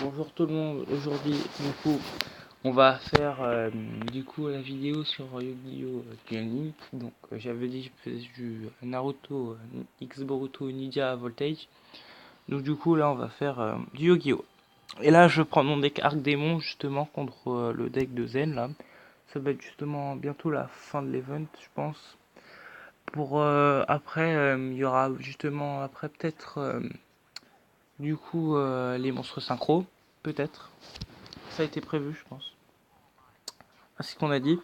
Bonjour tout le monde, aujourd'hui du coup on va faire la vidéo sur Yu-Gi-Oh! Duel Link. Donc j'avais dit que je faisais du Naruto X Boruto Ninja Voltage. Donc du coup là on va faire du Yu-Gi-Oh! Et là je prends mon deck Arc Démon justement contre le deck de Zen là. Ça va être justement bientôt la fin de l'event je pense. Pour après il y aura justement après peut-être les monstres synchro, peut-être. Ça a été prévu, je pense. C'est ce qu'on a dit.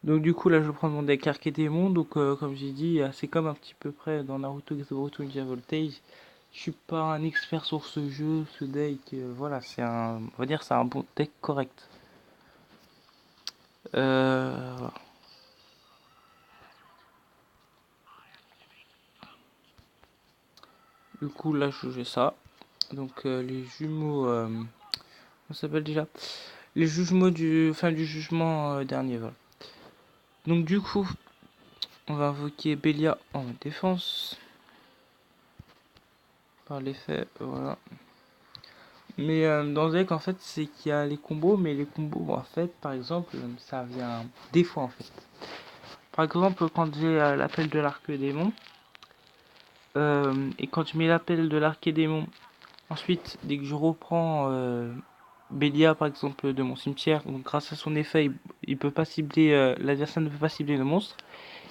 Donc du coup là je vais prendre mon deck Arc et Démon. Donc comme j'ai dit, c'est comme un petit peu près dans Naruto Boruto Ninja Voltage. Je suis pas un expert sur ce jeu, ce deck. Voilà, c'est un, on va dire c'est un bon deck correct. Voilà. Du coup là je joue ça. Donc les jumeaux, on s'appelle déjà les jugements du jugement dernier. Voilà. Donc du coup on va invoquer Belia en défense. Par l'effet, voilà. Mais dans le deck, en fait, c'est qu'il y a les combos, mais les combos, en fait, par exemple, ça vient des fois, en fait. Par exemple, quand j'ai l'appel de l'arc-démon, et quand je mets l'appel de l'arc-démon, ensuite, dès que je reprends Bélia, par exemple, de mon cimetière, donc grâce à son effet, il peut pas cibler, l'adversaire ne peut pas cibler le monstre.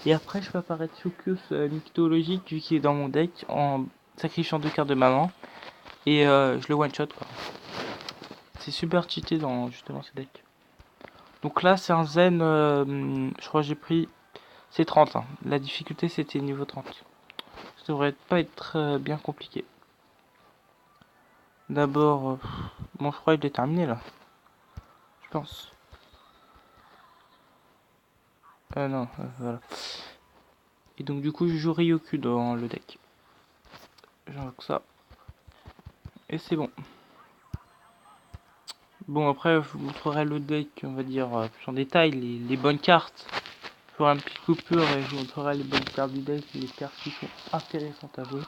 Et après, je fais apparaître Focus mythologique, vu qu'il est dans mon deck, en sacrifiant 2 cartes de ma main, et je le one-shot, quoi. C'est super cheaté dans justement ce deck. Donc là c'est un zen, je crois que j'ai pris, c'est 30 hein. La difficulté c'était niveau 30. Ça devrait pas être bien compliqué. D'abord, bon je crois qu'il est terminé là, je pense. Non, voilà. Et donc du coup je joue Ryoku dans le deck. J'invoque ça. Et c'est bon. Bon après je vous montrerai le deck, on va dire, plus en détail, les bonnes cartes. Je ferai un petit coupure et je vous montrerai les bonnes cartes du deck, les cartes qui sont intéressantes à jouer.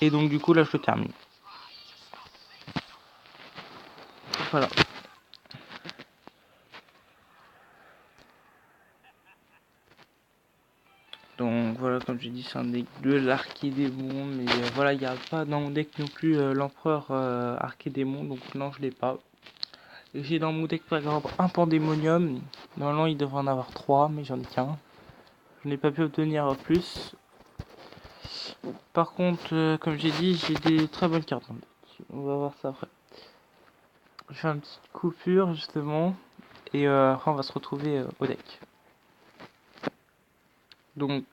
Et donc du coup là je termine. Voilà. Donc voilà, comme j'ai dit, c'est un deck de l'archédémon, mais voilà, il n'y a pas dans mon deck non plus l'empereur archédémon, donc non, je l'ai pas. J'ai dans mon deck par exemple un pandémonium, normalement il devrait en avoir 3, mais j'en ai qu'un. Je n'ai pas pu obtenir plus. Par contre, comme j'ai dit, j'ai des très bonnes cartes dans le deck. On va voir ça après. Je fais une petite coupure justement, et après on va se retrouver au deck. Donc,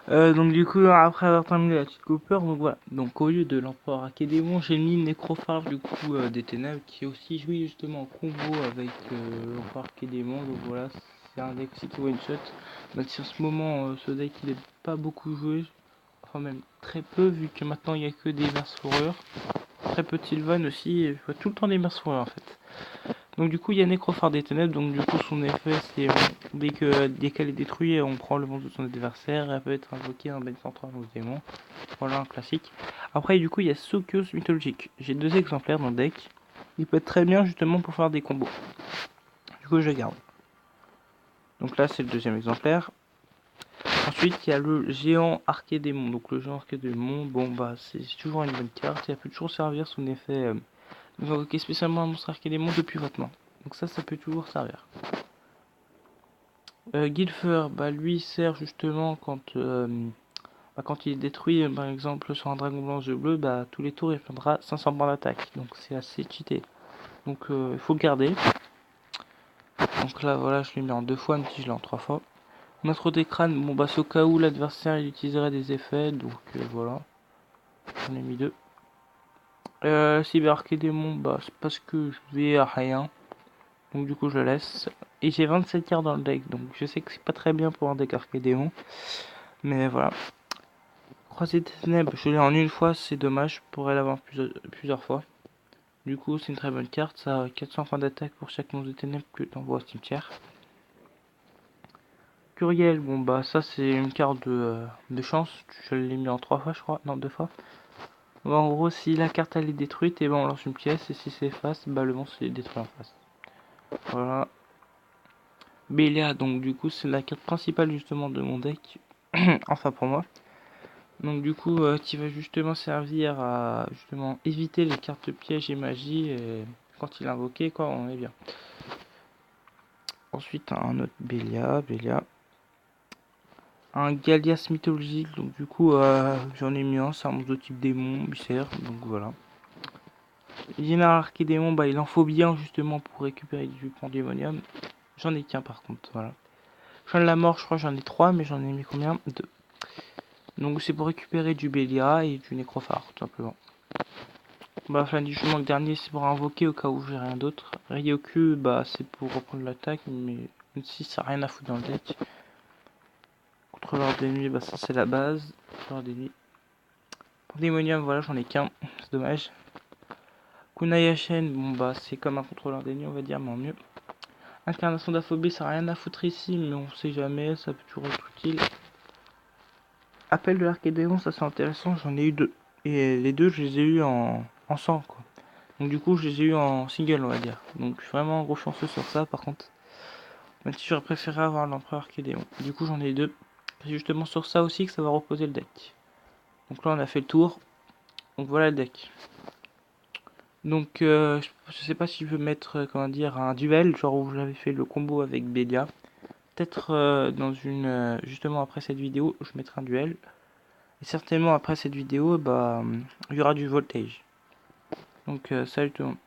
donc du coup après avoir terminé la petite coupure, donc voilà, donc au lieu de l'empereur Archédémon, j'ai mis Nécrophare du coup des ténèbres qui est aussi joué justement en combo avec l'empereur Archédémon, donc voilà, c'est un deck aussi qui one shot, même si en ce moment ce deck il est pas beaucoup joué, enfin même très peu vu que maintenant il y a que des verses fourrures, très peu de Sylvan aussi, et je vois tout le temps des verses fourrures en fait. Donc du coup il y a Nécrophare des ténèbres, donc du coup son effet c'est dès qu'elle est détruite on prend le monstre de son adversaire et elle peut être invoquée en centre dans le démon. Voilà un classique. Après du coup il y a Sokios mythologique. J'ai 2 exemplaires dans le deck. Il peut être très bien justement pour faire des combos. Du coup je le garde. Donc là c'est le 2e exemplaire. Ensuite il y a le géant archédémon. Donc le géant archédémon, bon bah c'est toujours une bonne carte. Il peut toujours servir son effet invoquer spécialement un monstre archédémon depuis votre main. Donc ça peut toujours servir. Guilfer, bah lui sert justement quand il est détruit, par exemple sur un dragon blanc jeu bleu, bah tous les tours il prendra 500 points d'attaque, donc c'est assez cheaté. Donc il faut le garder. Donc là voilà, je l'ai mis en 2 fois, même si je l'ai en 3 fois. Maître des crânes, bon bah c'est au cas où l'adversaire il utiliserait des effets, donc voilà. J'en ai mis 2. Cyber Archédémon, bah c'est parce que je vais à rien. Donc du coup je le laisse. Et j'ai 27 cartes dans le deck, donc je sais que c'est pas très bien pour un deck Archédémon. Mais voilà. Croisée des ténèbres, je l'ai en une fois, c'est dommage, je pourrais l'avoir plusieurs fois. Du coup, c'est une très bonne carte, ça a 400 points d'attaque pour chaque monstre de ténèbres que tu envoies au cimetière. Mercuriel, bon bah ça c'est une carte de chance, je l'ai mis en 3 fois je crois, non 2 fois. Bon, en gros si la carte elle est détruite, et ben on lance une pièce, et si c'est face, bah le monstre est détruit en face. Voilà. Bélia, donc du coup c'est la carte principale justement de mon deck, enfin pour moi. Donc du coup qui va justement servir à justement éviter les cartes pièges et magie, et quand il est invoqué quoi, on est bien. Ensuite un autre Bélia, un Gallias mythologique, donc du coup j'en ai mis un, c'est un monstre de type démon, bicère, donc voilà. Yenar Archédémon, bah il en faut bien justement pour récupérer du Pandémonium. J'en ai qu'un par contre, voilà. J'en ai la mort, je crois j'en ai 3, mais j'en ai mis combien? 2. Donc c'est pour récupérer du Bélia et du Nécrophare, tout simplement. Bah fin du chemin dernier, c'est pour invoquer au cas où j'ai rien d'autre. Ryoku, bah c'est pour reprendre l'attaque, mais même si ça n'a rien à foutre dans le deck. Contrôleur d'ennemis, bah ça c'est la base. Contrôleur d'ennemis. Pandémonium, voilà, j'en ai qu'un, c'est dommage. Kunayashen, bon bah c'est comme un contrôleur d'ennemis, on va dire, mais en mieux. Incarnation d'Aphobie, ça n'a rien à foutre ici, mais on sait jamais, ça peut toujours être utile. Appel de l'Archédémon, ça c'est intéressant, j'en ai eu 2. Et les deux, je les ai eu en 100, quoi. Donc du coup, je les ai eu en single, on va dire. Donc je suis vraiment gros chanceux sur ça, par contre. Même si j'aurais préféré avoir l'Empereur Archédémon. Du coup, j'en ai 2. C'est justement sur ça aussi que ça va reposer le deck. Donc là, on a fait le tour. Donc voilà le deck. Donc je sais pas si je veux mettre, comment dire, un duel, genre où j'avais fait le combo avec Bélia. Peut-être dans une justement après cette vidéo, je mettrai un duel. Et certainement après cette vidéo, bah il y aura du voltage. Donc salut tout le monde.